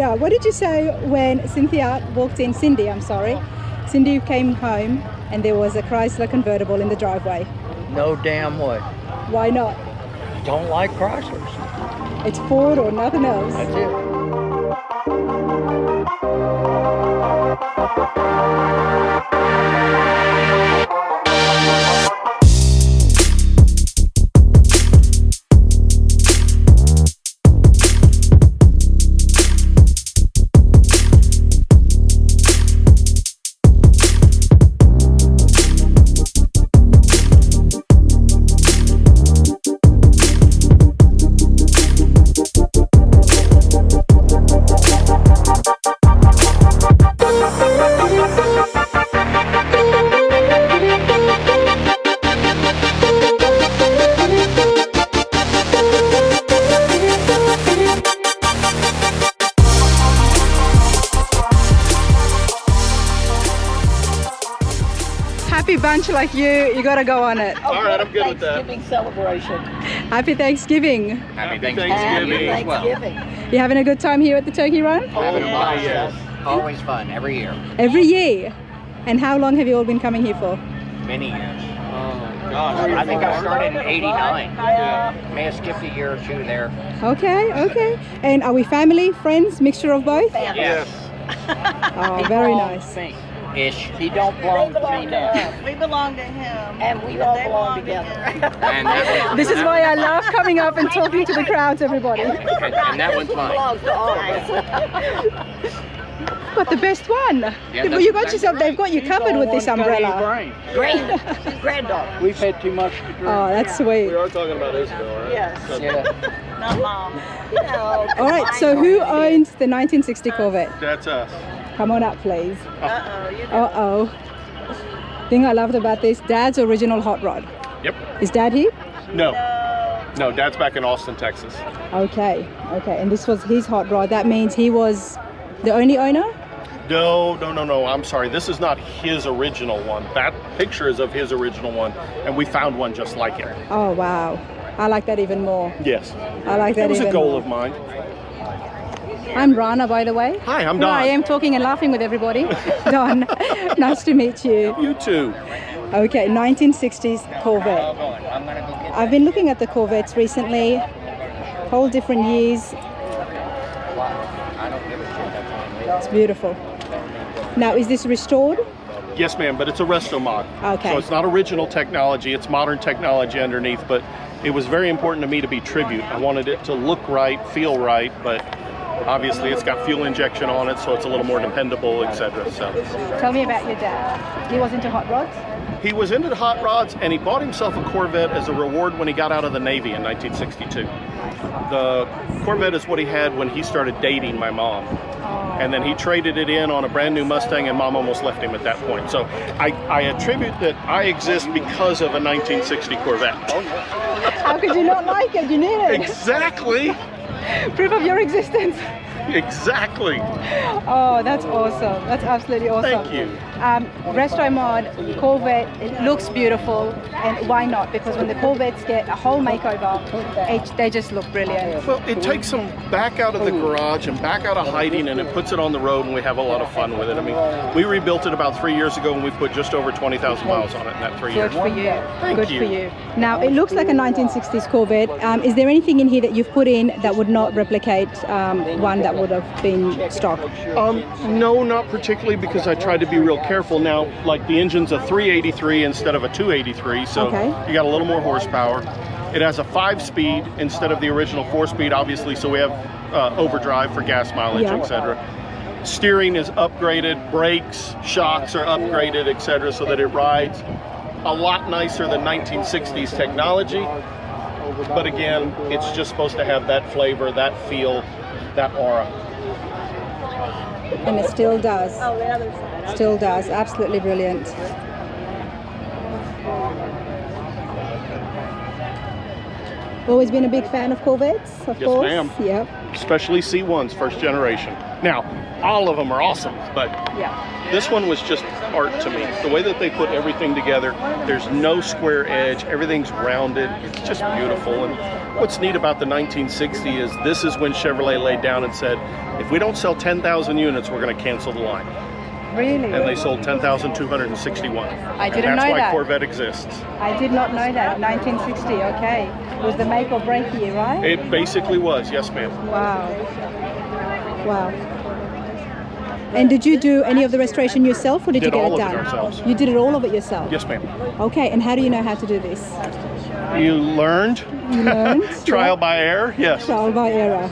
Yeah, what did you say when Cynthia walked in? Cindy, I'm sorry. Cindy came home and there was a Chrysler convertible in the driveway. No damn way. Why not? Don't like Chryslers. It's Ford or nothing else. That's it. Happy bunch like you gotta go on it. All right, I'm good with that. Thanksgiving celebration. Happy Thanksgiving. Happy Thanksgiving. You having a good time here at the Turkey Run? Having a blast. yes. Always fun, every year. Every year. And how long have you all been coming here for? Many years. Oh, gosh. I think I started in '89. Yeah. May have skipped a year or two there. Okay, okay. And are we family, friends, mixture of both? Yes. Oh, very nice. Ish. He don't belong to me now. We belong to him. And we all belong together. And that This is why I love coming up and talking to the crowds, everybody. and that one's mine. Belongs to all of us. Got the best one. Yeah, Well, you got yourself, they've got you covered with this umbrella. Granddaughter. We've had too much to drink. Oh, that's sweet. We are talking about Isabel, right? Yes. Yeah. Not mom. No. All right, so who owns the 1960 Corvette? That's us. Come on up, please. Uh-oh. You Uh-oh. Thing I loved about this, Dad's original hot rod. Yep. Is Dad here? No. No, Dad's back in Austin, Texas. Okay, okay. And this was his hot rod. That means he was the only owner? No. I'm sorry. This is not his original one. That picture is of his original one, and we found one just like it. Oh, wow. I like that even more. Yes. I like that That was even a goal more. of mine. I'm Rana, by the way. Hi, I'm Here Don. I am talking and laughing with everybody. Don, nice to meet you. You too. Okay, 1960s Corvette. I'm gonna go get I've been looking at the Corvettes recently, whole different years. I don't give a shit. That's fine. It's beautiful. Now, is this restored? Yes, ma'am, but it's a resto mod. Okay. So it's not original technology, it's modern technology underneath, but it was very important to me to be tribute. I wanted it to look right, feel right, but obviously it's got fuel injection on it, so it's a little more dependable, etc. So Tell me about your dad. He was into hot rods? he was into hot rods, and he bought himself a Corvette as a reward when he got out of the Navy in 1962. The Corvette is what he had when he started dating my mom. And then he traded it in on a brand new Mustang, and Mom almost left him at that point. So I attribute that I exist because of a 1960 Corvette. How could you not like it? You need it. Exactly. Proof of your existence. Exactly. Oh, that's awesome. That's absolutely awesome. Thank you. Resto mod, Corvette, it looks beautiful, and why not? Because when the Corvettes get a whole makeover, they just look brilliant. Well, it takes them back out of the garage and back out of hiding, and it puts it on the road, and we have a lot of fun with it. I mean, we rebuilt it about 3 years ago, and we put just over 20,000 miles on it in that 3 years. Good for you. Thank Good you. for you. Now, it looks like a 1960s Corvette. Is there anything in here that you've put in that would not replicate one that would have been stock? No, not particularly, because I tried to be real careful. Now, like the engine's a 383 instead of a 283, so Okay. you got a little more horsepower. It has a 5-speed instead of the original 4-speed, obviously, so we have overdrive for gas mileage, Yeah. etc. Steering is upgraded, brakes, shocks are upgraded, etc., so that it rides a lot nicer than 1960s technology. But again, it's just supposed to have that flavor, that feel, that aura. And it still does. Oh, the other side. Still does. Absolutely brilliant. Always been a big fan of Corvettes, of Yes, course. ma'am. Yep. especially C1s, first generation. Now, all of them are awesome, but Yeah. this one was just art to me. The way that they put everything together, there's no square edge, everything's rounded, it's just beautiful. And what's neat about the 1960 is this is when Chevrolet laid down and said, if we don't sell 10,000 units, we're going to cancel the line. Really? And they sold 10,261. I didn't and know that's why that. Corvette exists. I did not know that. 1960, okay. It was the make or break year, right? It basically was, yes ma'am. Wow. Wow. And did you do any of the restoration yourself, or did you Did get all it of it done? ourselves. You did it all of it yourself? Yes ma'am. Okay, and how do you know how to do this? You learned? You learned? Trial by error, yes. Trial by error.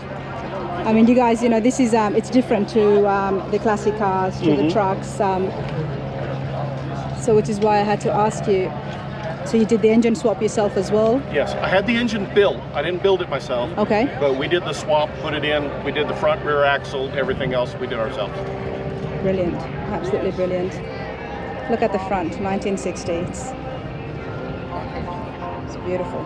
I mean, you guys, you know, this is, it's different to the classic cars, to the trucks. So which is why I had to ask you. So you did the engine swap yourself as well? Yes, I had the engine built. I didn't build it myself. Okay. But we did the swap, put it in. We did the front, rear axle, everything else we did ourselves. Brilliant, absolutely brilliant. Look at the front, 1960. It's beautiful.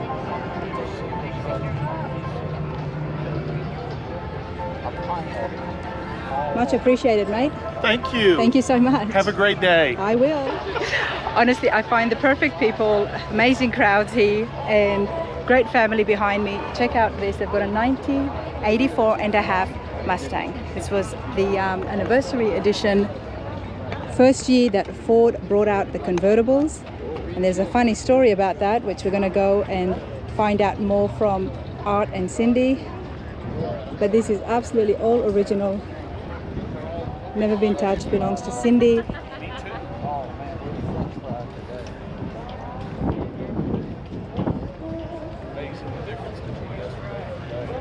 Much appreciated, mate. Thank you. Thank you so much. Have a great day. I will. Honestly, I find the perfect people, amazing crowds here, and great family behind me. Check out this. They've got a 1984 and a half Mustang. This was the anniversary edition. First year that Ford brought out the convertibles. And there's a funny story about that, which we're going to go and find out more from Art and Cindy. But this is absolutely all original. Never been touched, belongs to Cindy.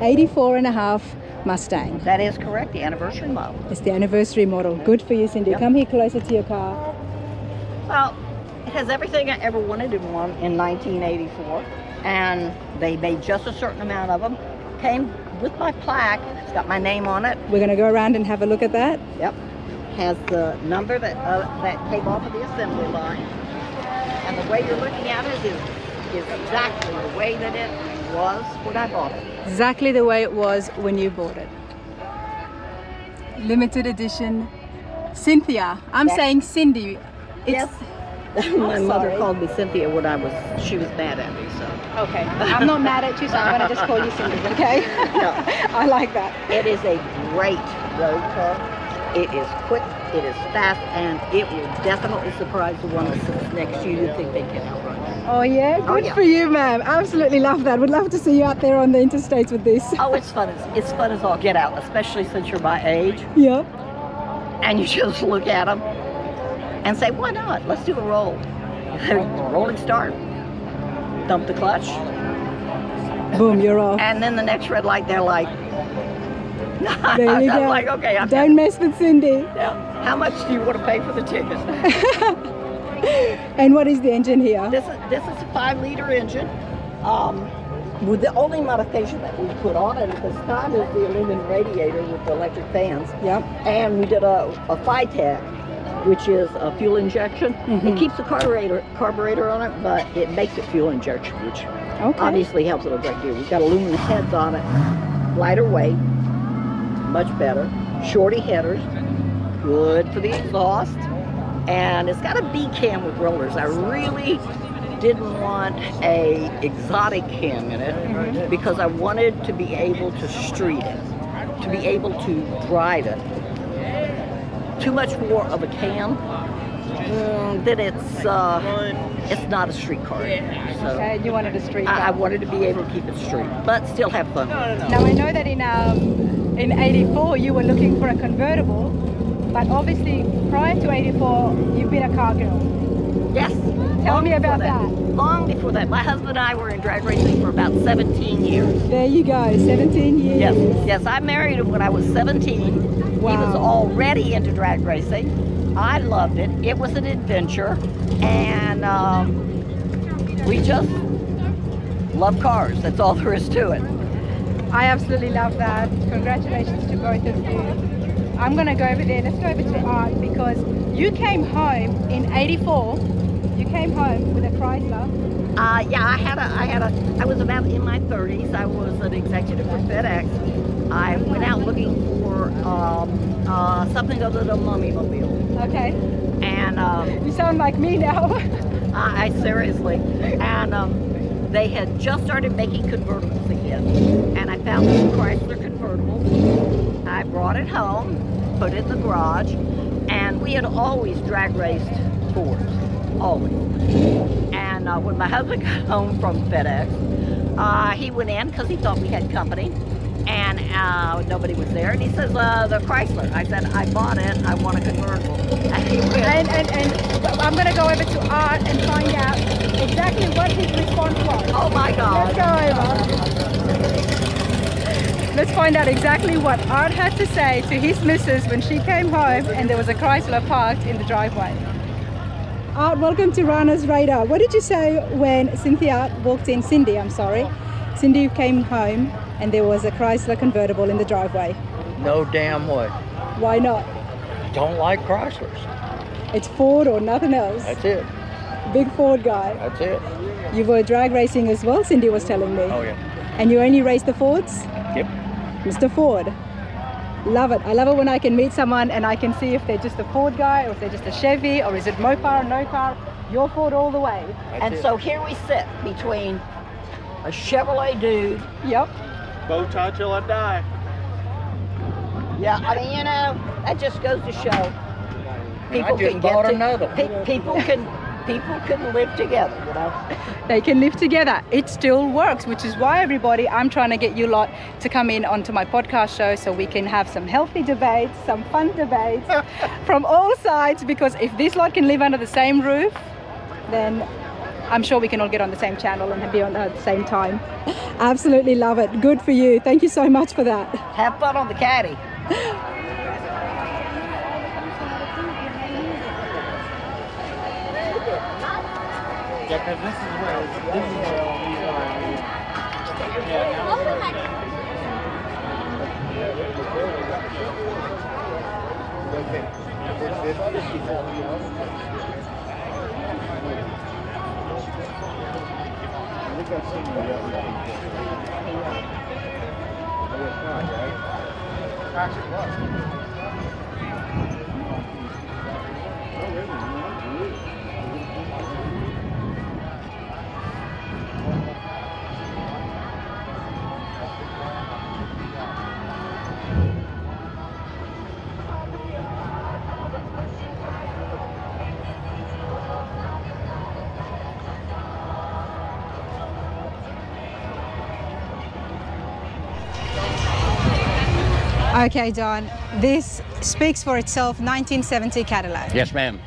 '84 and a half Mustang. That is correct, the anniversary model. It's the anniversary model. Good for you, Cindy. Yep. Come here closer to your car. Well, it has everything I ever wanted in one in 1984, and they made just a certain amount of them. Came with my plaque. It's got my name on it. We're going to go around and have a look at that. Yep. Has the number that came off of the assembly line. And the way you're looking at it is exactly the way that it was when I bought it. Exactly the way it was when you bought it. Limited edition. Cynthia. I'm Yes. saying Cindy. Yes. My mother sorry. called me Cynthia when she was mad at me, so. Okay. I'm not mad at you, so I'm going to just call you Cindy, okay? No. I like that. It is a great road car. It is quick, it is fast, and it will definitely surprise the one that sits next to you. You think they can outrun you. Oh yeah, good yeah. for you, ma'am. Absolutely love that. Would love to see you out there on the interstates with this. Oh, it's fun. It's fun as all get out, especially since you're my age. Yeah. And you just look at them and say, why not? Let's do a roll. Rolling start. Dump the clutch. Boom, you're off. And then the next red light, they're like, There you I'm go. like, okay, I'm Don't mess with Cindy. yeah. How much do you want to pay for the ticket? And what is the engine here? This is a 5-liter engine. With the only modification that we put on it at this time is the aluminum radiator with the electric fans. Yep. And we did a FITAC, which is a fuel injection. It keeps the carburetor on it, but it makes it fuel injection, which obviously helps it a great deal. We've got aluminum heads on it, lighter weight, much better. Shorty headers, good for the exhaust. And it's got a B cam with rollers. I really didn't want a exotic cam in it because I wanted to be able to street it, to be able to drive it. Too much more of a cam, then it's not a street car. So Okay, you wanted a street I car. wanted to be able to keep it street, but still have fun. Now I know that in '84 you were looking for a convertible, but obviously prior to '84 you've been a car girl. Yes. Tell long me before about that. Long before that. My husband and I were in drag racing for about 17 years. There you go, 17 years. Yes, I married him when I was 17. Wow. He was already into drag racing. I loved it. It was an adventure, and we just love cars. That's all there is to it. I absolutely love that. Congratulations to both of you. I'm gonna go over there. Let's go over to Art because you came home in '84. You came home with a Chrysler. Yeah, I was about in my 30s. I was an executive for FedEx. I went out looking for something other than a mummy mobile. Okay. And You sound like me now. I seriously. And they had just started making convertibles again. And I found this Chrysler convertible. I brought it home, put it in the garage, and we had always drag raced Fords. Always. And when my husband got home from FedEx, he went in because he thought we had company. And nobody was there, and he says, the Chrysler. I said, I bought it, I want a convertible. And he went, And I'm going to go over to Art and find out exactly what his response was. oh my God. Let's go over. Let's find out exactly what Art had to say to his missus when she came home and there was a Chrysler parked in the driveway. Art, welcome to Rana's Radar. What did you say when Cindy I'm sorry. Cindy came home and there was a Chrysler convertible in the driveway? No damn way. Why not? Don't like Chryslers. It's Ford or nothing else. That's it. Big Ford guy. That's it. You were drag racing as well, Cindy was telling me. Oh yeah. And you only race the Fords? Yep. Mr. Ford. Love it. I love it when I can meet someone and I can see if they're just a Ford guy or if they're just a Chevy or is it Mopar, no car. You're Ford all the way. That's And it. so here we sit between a Chevrolet dude. Yep. Bow tie till I die. Yeah, I mean, you know, that just goes to show I just bought another. People can live together, you know. They can live together. It still works, which is why, everybody, I'm trying to get you lot to come in onto my podcast show so we can have some healthy debates, some fun debates from all sides, because if this lot can live under the same roof, then I'm sure we can all get on the same channel and be on at the same time. Absolutely love it. Good for you. Thank you so much for that. Have fun on the caddy. Yeah, because this is where all these are. Okay, Don, this speaks for itself, 1970 Cadillac. Yes, ma'am.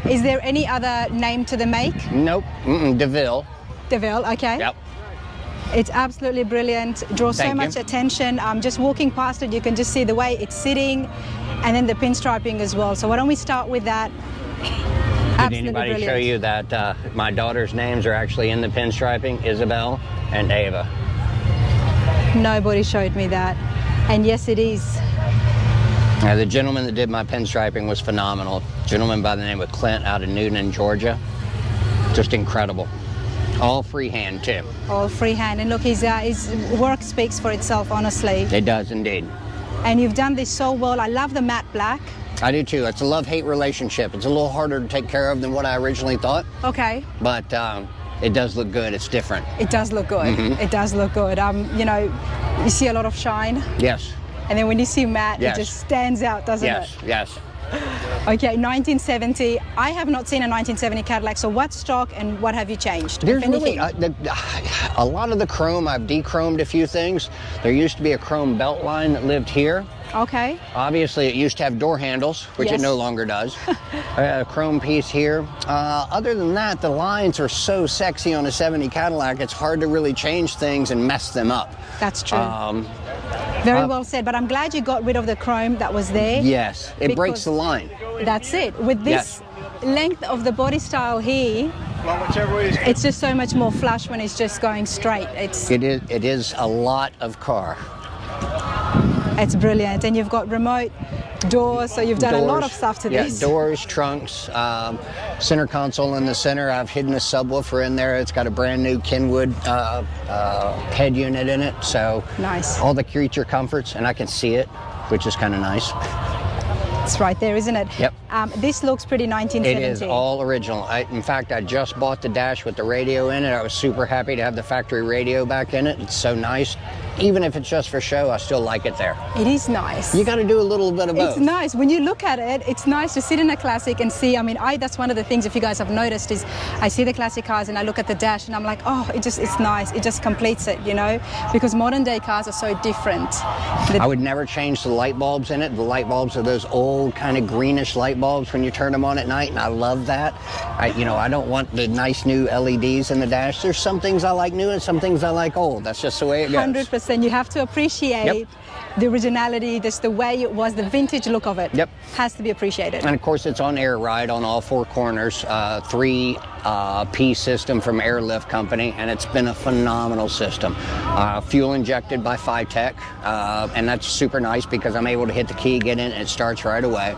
Is there any other name to the make? Nope. DeVille. DeVille, okay. Yep. It's absolutely brilliant, draws so Thank much you. attention. Just walking past it, you can just see the way it's sitting and then the pinstriping as well. So why don't we start with that? Did anybody show you that my daughter's names are actually in the pinstriping? Isabel and Ava. Nobody showed me that. And yes, it is. The gentleman that did my pinstriping was phenomenal. Gentleman by the name of Clint out of Newton, Georgia. Just incredible. All freehand too. All freehand. And look, his work speaks for itself, honestly. It does indeed. And you've done this so well. I love the matte black. I do too. It's a love-hate relationship. It's a little harder to take care of than what I originally thought. Okay. But it does look good. It's different. It does look good. Mhm. It does look good. You know, you see a lot of shine. Yes. And then when you see matte, Yes. it just stands out, doesn't Yes. it? Yes. Okay, 1970. I have not seen a 1970 Cadillac, so what's stock and what have you changed? There's if anything? really a lot of the chrome. I've de-chromed a few things. There used to be a chrome belt line that lived here. Okay. Obviously, it used to have door handles, which Yes. it no longer does. A chrome piece here. Other than that, the lines are so sexy on a 70 Cadillac, it's hard to really change things and mess them up. That's true. Very well said, but I'm glad you got rid of the chrome that was there. Yes, it breaks Because- the line. That's it. With this length of the body style here, it's just so much more flush when it's just going straight. It is a lot of car. It's brilliant. And you've got remote doors, so you've done a lot of stuff to this. Yeah, doors, trunks, center console in the center. I've hidden a subwoofer in there. It's got a brand new Kenwood head unit in it. So nice. All the creature comforts, and I can see it, which is kind of nice. It's right there, isn't it? Yep. This looks pretty 1970. It is all original. In fact, I just bought the dash with the radio in it. I was super happy to have the factory radio back in it. It's so nice. Even if it's just for show, I still like it there. It is nice. You got to do a little bit of both. It's nice. When you look at it, it's nice to sit in a classic and see. I mean, that's one of the things, if you guys have noticed, is I see the classic cars and I look at the dash and I'm like, oh, it's nice. It just completes it, you know, because modern day cars are so different. I would never change the light bulbs in it. The light bulbs are those old kind of greenish light bulbs when you turn them on at night, and I love that. I don't want the nice new LEDs in the dash. There's some things I like new and some things I like old. That's just the way it goes. 100%. You have to appreciate the originality, just the way it was, the vintage look of it. Yep. Has to be appreciated. And of course, it's on air ride on all four corners, 3P system from Airlift Company, and it's been a phenomenal system. Fuel injected by Tech, and that's super nice because I'm able to hit the key, get in, and it starts right away.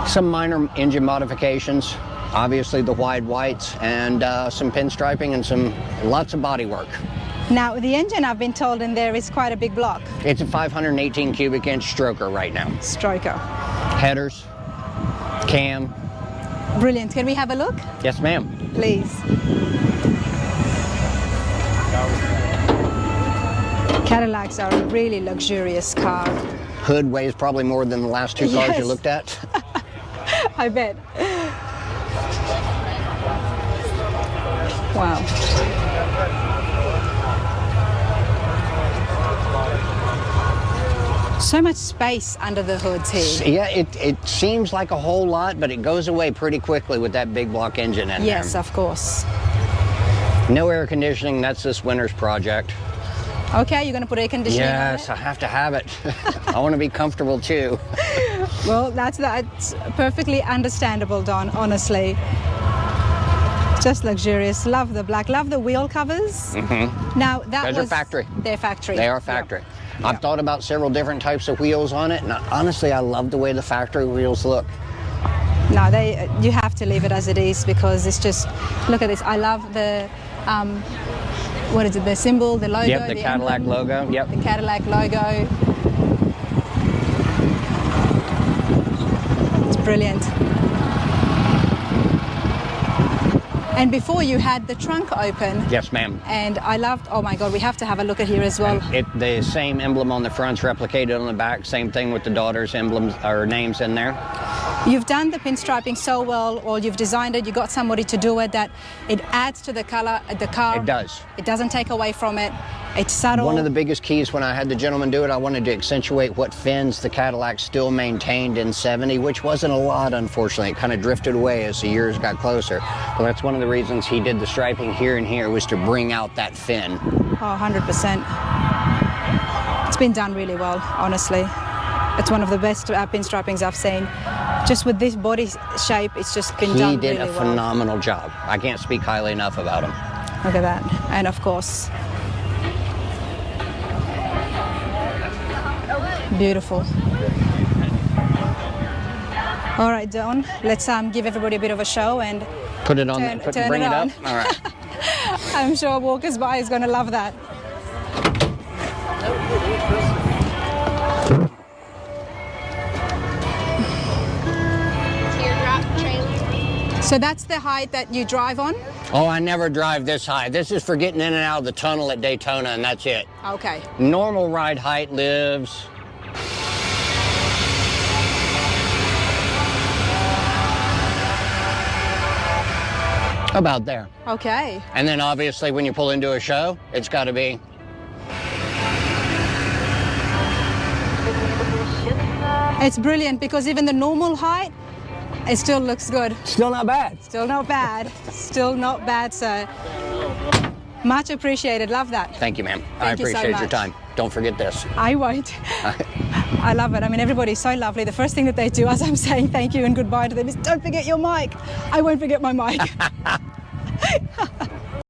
Some minor engine modifications, obviously the wide whites, and some pinstriping and lots of body work. Now, the engine, I've been told, in there is quite a big block. It's a 518 cubic inch stroker right now. Stroker. Headers, cam. Brilliant. Can we have a look? Yes, ma'am. Please. Cadillacs are a really luxurious car. Hood weighs probably more than the last two cars you looked at. I bet. Wow. So much space under the hoods here. Yeah, it seems like a whole lot, but it goes away pretty quickly with that big block engine in there. Yes, of course. No air conditioning, that's this winter's project. Okay, you're going to put air conditioning on Yes, it? I have to have it. I want to be comfortable too. Well, that's perfectly understandable, Don, honestly. Just luxurious. Love the black. Love the wheel covers. Mm-hmm. Now, Those are factory. They're factory. They are factory. Yep. I've thought about several different types of wheels on it, and honestly, I love the way the factory wheels look. No, you have to leave it as it is because it's just, look at this. I love the, what is it, the symbol, the logo? Yep, the Cadillac emblem, logo, yep. The Cadillac logo. It's brilliant. And before you had the trunk open. Yes, ma'am. And I loved, oh my God, we have to have a look at here as well. The same emblem on the front's replicated on the back. Same thing with the daughter's emblems or names in there. You've done the pinstriping so well, or you've designed it, you got somebody to do it, that it adds to the color of the car. It does. It doesn't take away from it. It's subtle. One of the biggest keys when I had the gentleman do it, I wanted to accentuate what fins the Cadillac still maintained in 70, which wasn't a lot, unfortunately. It kind of drifted away as the years got closer. But that's one of the reasons he did the striping here and here, was to bring out that fin. Oh, 100%. It's been done really well, honestly. It's one of the best pinstripings I've seen. Just with this body shape, it's just been done really well. He did a phenomenal job. I can't speak highly enough about him. Look at that. And of course, beautiful. All right, Don, let's give everybody a bit of a show and put it on. Bring it up. All right. I'm sure walkers by is going to love that. So that's the height that you drive on? Oh, I never drive this high. This is for getting in and out of the tunnel at Daytona, and that's it. Okay. Normal ride height lives about there. Okay. And then obviously when you pull into a show, it's got to be. It's brilliant because even the normal height, it still looks good. Still not bad. Still not bad. Still not bad, sir. Much appreciated. Love that. Thank you, ma'am. Thank I you so appreciate your much. time. Don't forget this. I won't. I love it. I mean, everybody's so lovely. The first thing that they do as I'm saying thank you and goodbye to them is, don't forget your mic. I won't forget my mic.